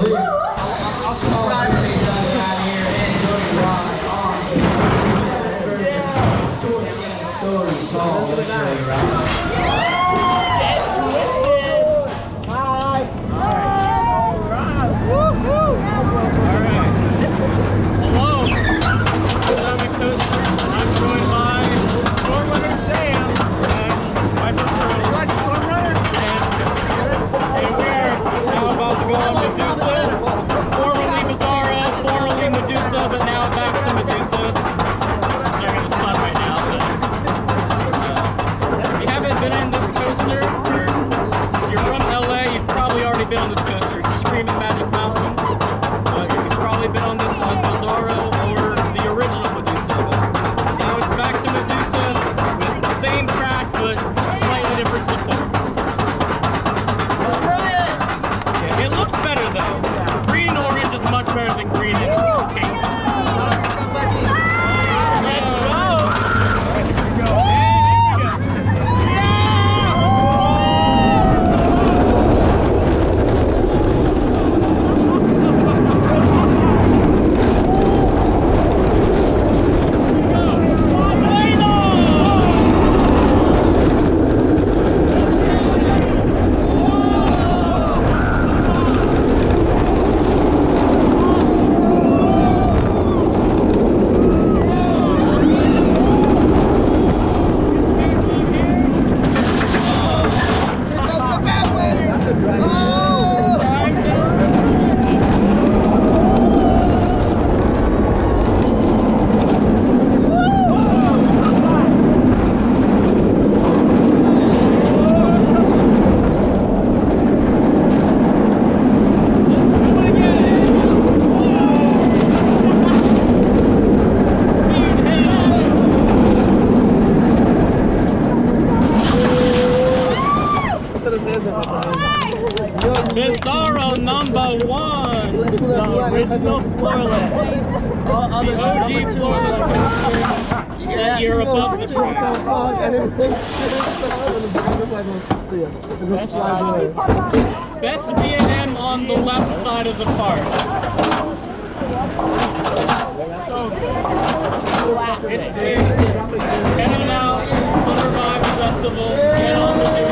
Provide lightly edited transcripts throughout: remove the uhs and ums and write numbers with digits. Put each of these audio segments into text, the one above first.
I'll subscribe to you guys out here and enjoy your ride. Formerly Bizarro, formerly Medusa, but now back to Medusa. They're in the sun right now, so. If you haven't been in this coaster, or if you're from LA, you've probably already been on this coaster. It's Screaming Magic Mountain. But you've probably been on this as Bizarro or the original Medusa. But now it's back to Medusa with the same track, but slightly different supports. It looks better though. Green and orange is much better than green and pink. Let's go! Here we go. Bizarro number 1, the original floorless, the OG floorless coaster, that you're above the track. Best B&M on the left side of the park. So good. It's big. Head on out, Summer Vibes Festival, get on the new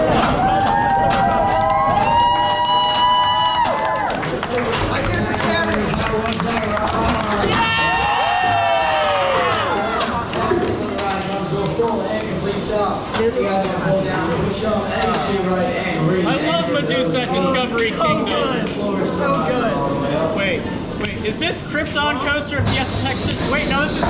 I love Medusa at Discovery Kingdom. So good. Wait, is this Krypton coaster? Yes, Texas. Wait, no, this is